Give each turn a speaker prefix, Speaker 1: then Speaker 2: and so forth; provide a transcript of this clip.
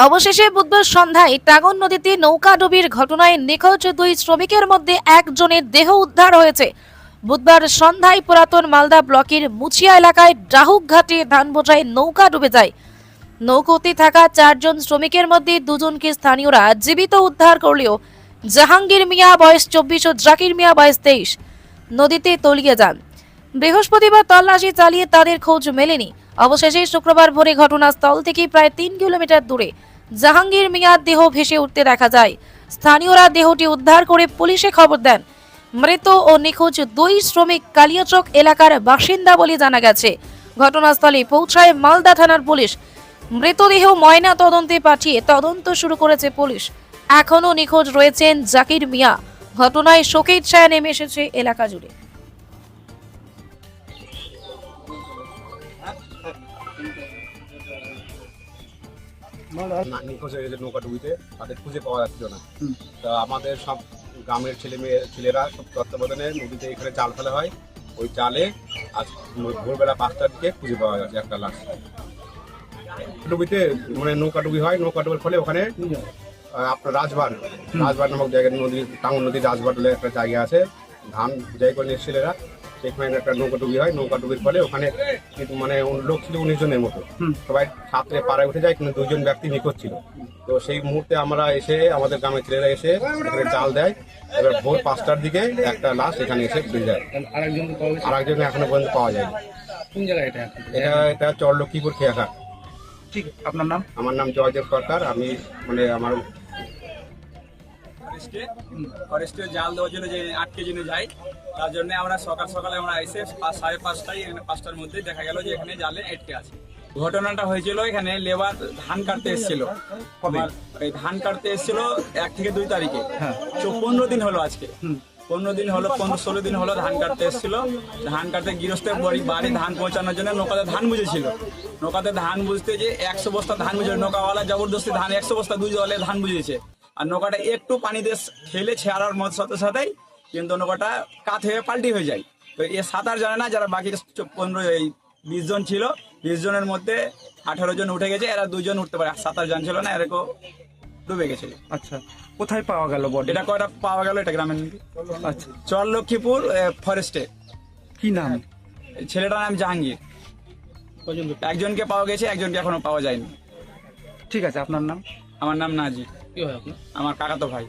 Speaker 1: অবশেষে বুধবার সন্ধ্যায় টাগন নদীতে নৌকাডুবির ঘটনায় নিখোঁজ দুই শ্রমিকের মধ্যে একজনের দেহ উদ্ধার হয়েছে। বুধবার সন্ধ্যায় পুরাতন মালদা ব্লকের মুচিয়া এলাকায় ডাহুক ঘাটে ধান বোঝাই নৌকা ডুবে যায়। নৌকোতে থাকা 4 জন শ্রমিকের মধ্যে দুজনকে স্থানীয়রা জীবিত উদ্ধার করলেও জাহাঙ্গীর মিয়া বয়স 24 ও জাকির মিয়া বয়স 23 নদীতে তলিয়ে যান। বৃহস্পতিবার তল্লাশি চালিয়ে তাদের খোঁজ মেলেনি। অবশেষে শুক্রবার ভোরে ঘটনাস্থল থেকে প্রায় 3 কিলোমিটার দূরে জাহাঙ্গীর মিয়ার দেহ ভেসে উঠতে দেখা যায়। স্থানীয়রা দেহটি উদ্ধার করে পুলিশে খবর দেন। মৃত ও নিখোঁজ দুই শ্রমিক কালিয়াচক এলাকার বাসিন্দা বলে জানা গেছে। ঘটনাস্থলে পৌঁছায় মালদা থানার পুলিশ। মৃতদেহ ময়না তদন্তে পাঠিয়ে তদন্ত শুরু করেছে পুলিশ। এখনও নিখোঁজ রয়েছেন জাকির মিয়া। ঘটনায় শোকের ছায়া নেমে এসেছে এলাকা জুড়ে।
Speaker 2: নিখোঁজ হয়ে গেছে নৌকা ডুবিতে, তাদের খুঁজে পাওয়া যাচ্ছিল না। তা আমাদের সব গ্রামের ছেলেরা সব তত্ত্বাবধানে নদীতে এখানে জাল ফেলা হয়। ওই জালে আজ ভোরবেলা 5টার দিকে খুঁজে পাওয়া গেছে একটা লাশ। ডুবিতে মানে নৌকা ডুবি হয়, নৌকা ডুবির ফলে ওখানে আপনার রাজবাড় নামক জায়গায় নদী, টাঙ্গন নদীর রাজবাড় বলে একটা জায়গা আছে। ধান বুঝাই করে নিয়ে ছেলেরা সেখানে একটা নৌকা ডুবি হয়। নৌকা ডুবির ফলে ওখানে মানে লোক ছিল 19 জনের মতো, সবাই সাঁতরে পাড়ায় উঠে যায়, কিন্তু 2 জন ব্যক্তি নিখোঁজ ছিল। তো সেই মুহূর্তে আমরা এসে, আমাদের গ্রামের ছেলেরা এসে এখানে জাল দেয়। এবার ভোর 5টার দিকে একটা লাশ এখানে এসে বেরিয়ে যায়। আরেকজন এখনো পর্যন্ত পাওয়া যায়নি।
Speaker 3: কোন জায়গা
Speaker 2: এটা চরলক্ষ্মীপুর খেয়াঘাট।
Speaker 3: ঠিক, আপনার নাম?
Speaker 2: আমার নাম জয়দেব সরকার। আমি মানে আমার
Speaker 4: ফরেস্টে জাল দেওয়ার জন্য যে আটকে জন্য যাই, তার জন্য আমরা সকালে আমরা এসে 5:30টায় এখানে 5টার মধ্যে দেখা গেল যে এখানে জালে আটকে আছে। ঘটনাটা হয়েছিল এখানে লেবার ধান কাটতে এসেছিল। এই ধান কাটতে এসেছিল 1 থেকে 2 তারিখে। 15 দিন হলো আজকে। 15 দিন হলো, 15-16 দিন হলো ধান কাটতে এসেছিল। ধান কাটতে গৃহস্থের বাড়ি ধান পৌঁছানোর জন্য নৌকাতে ধান বুঝেছিল। নৌকাতে ধান বুঝতে যে 100 বস্তা ধান বুঝে, নৌকাওয়ালা জবরদস্তি ধান 100 বস্তা 2 জলে ধান বুঝিয়েছে। আর নৌকাটা একটু পানি দিয়ে ঠেলে ছেড়ার মত সাথে সাথেই কিন্তু নৌকাটা কাত হয়ে পাল্টি হয়ে যায়। তো এ সাঁতার জানে না, যারা বাকি 20 জন ছিল, 20 জনের মধ্যে 18 জন উঠে গেছে। এরা 2 জন উঠতে পারে, সাঁতার জানছিল না, এরকম ডুবে গেছিল।
Speaker 3: আচ্ছা, কোথায় পাওয়া গেল বডি?
Speaker 4: এটা কয়টা পাওয়া গেল, এটা গ্রামের নাকি
Speaker 3: আচ্ছা,
Speaker 4: চরলক্ষ্মীপুর ফরেস্টে।
Speaker 3: কি নাম?
Speaker 4: ছেলেটার নাম জাহাঙ্গীর। একজনকে পাওয়া গেছে, একজনকে এখনো পাওয়া যায়নি।
Speaker 3: ঠিক আছে, আপনার নাম?
Speaker 4: আমার নাম নাজি।
Speaker 3: কি হয় আপনার?
Speaker 4: আমার কাকাতো ভাই।